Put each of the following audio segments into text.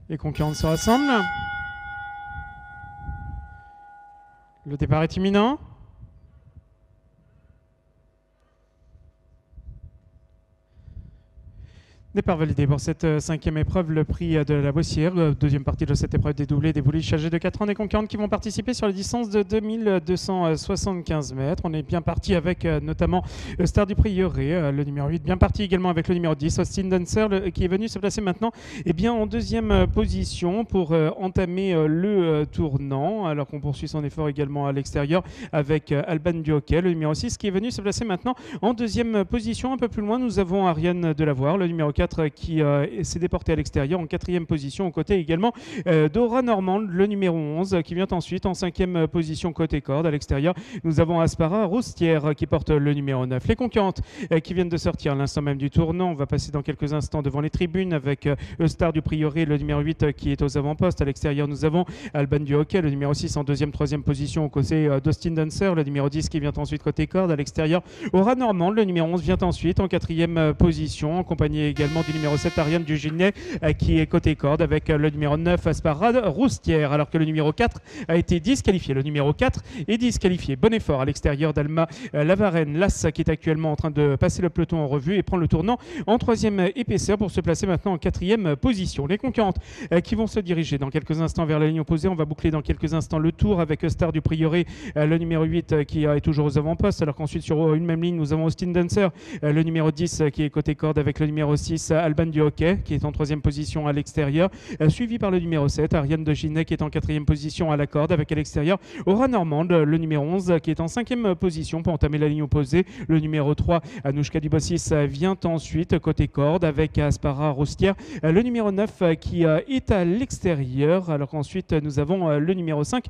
Les concurrents se rassemblent. Le départ est imminent. Départ validé pour cette cinquième épreuve, le prix de la Boissière. Deuxième partie de cette épreuve des doublés, des bouliches âgés de 4 ans, des concurrentes qui vont participer sur la distance de 2275 mètres. On est bien parti avec notamment Star du Prieuré, le numéro 8. Bien parti également avec le numéro 10, Austin Dancer, qui est venu se placer maintenant en deuxième position pour entamer le tournant. Alors qu'on poursuit son effort également à l'extérieur avec Alban Duhockey, le numéro 6, qui est venu se placer maintenant en deuxième position. Un peu plus loin, nous avons Ariane Delavoir, le numéro 4, qui s'est déporté à l'extérieur en quatrième position, aux côtés également d'Aura Normande, le numéro 11, qui vient ensuite en cinquième position côté corde. À l'extérieur, nous avons Aspara Roustière qui porte le numéro 9. Les concurrentes qui viennent de sortir à l'instant même du tournant. On va passer dans quelques instants devant les tribunes avec Star du Prieuré, le numéro 8, qui est aux avant-postes. À l'extérieur, nous avons Alban Duhockey, le numéro 6, en deuxième, troisième position, aux côtés d'Austin Dancer, le numéro 10, qui vient ensuite côté corde. À l'extérieur, Aura Normande, le numéro 11, vient ensuite en quatrième position, en compagnie également du numéro 7, Ariane Duginet, qui est côté corde, avec le numéro 9, Asparade Roustière, alors que le numéro 4 a été disqualifié. Le numéro 4 est disqualifié. Bon effort à l'extérieur d'Alma Lavarenne, l'As, qui est actuellement en train de passer le peloton en revue et prend le tournant en troisième épaisseur pour se placer maintenant en quatrième position. Les concurrentes qui vont se diriger dans quelques instants vers la ligne opposée. On va boucler dans quelques instants le tour avec Star du Prieuré, le numéro 8, qui est toujours aux avant-postes, alors qu'ensuite sur une même ligne, nous avons Austin Dancer, le numéro 10, qui est côté corde, avec le numéro 6, Alban Duhockey, qui est en troisième position à l'extérieur, suivi par le numéro 7, Ariane Duginet, qui est en quatrième position à la corde, avec à l'extérieur Aura Normande, le numéro 11, qui est en cinquième position pour entamer la ligne opposée. Le numéro 3, Anouchka Dubossis, vient ensuite côté corde, avec Aspara Roustière, le numéro 9, qui est à l'extérieur, alors qu'ensuite nous avons le numéro 5,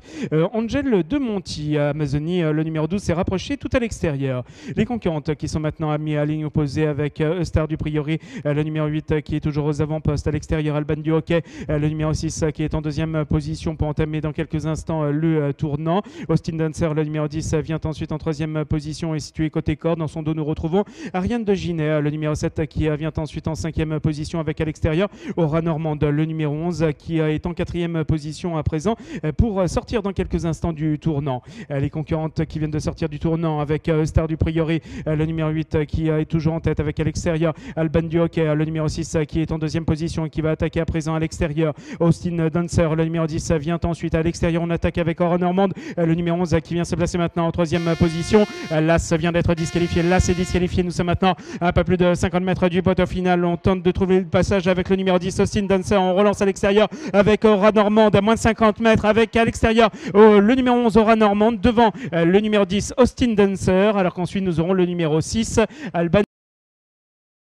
Angel de Monti. Amazonie, le numéro 12, s'est rapproché tout à l'extérieur. Les concurrentes qui sont maintenant mis à ligne opposée avec Star du Prieuré, le numéro 8, qui est toujours aux avant-postes. À l'extérieur, Alban Duhockey, le numéro 6, qui est en deuxième position pour entamer dans quelques instants le tournant. Austin Dancer, le numéro 10, vient ensuite en troisième position et situé côté corde. Dans son dos, nous retrouvons Ariane Duginet, le numéro 7, qui vient ensuite en cinquième position, avec à l'extérieur Aura Normande, le numéro 11, qui est en quatrième position à présent pour sortir dans quelques instants du tournant. Les concurrentes qui viennent de sortir du tournant avec Star du Prieuré, le numéro 8, qui est toujours en tête, avec à l'extérieur Alban Duhockey, le numéro 6, qui est en deuxième position et qui va attaquer à présent à l'extérieur. Austin Dancer, le numéro 10, vient ensuite à l'extérieur. On attaque avec Aura Normande, le numéro 11, qui vient se placer maintenant en troisième position. L'As vient d'être disqualifié. L'As est disqualifié. Nous sommes maintenant à un peu plus de 50 mètres du poteau final. On tente de trouver le passage avec le numéro 10, Austin Dancer. On relance à l'extérieur avec Aura Normande à moins de 50 mètres, avec à l'extérieur le numéro 11, Aura Normande, devant le numéro 10, Austin Dancer, alors qu'ensuite nous aurons le numéro 6, Alban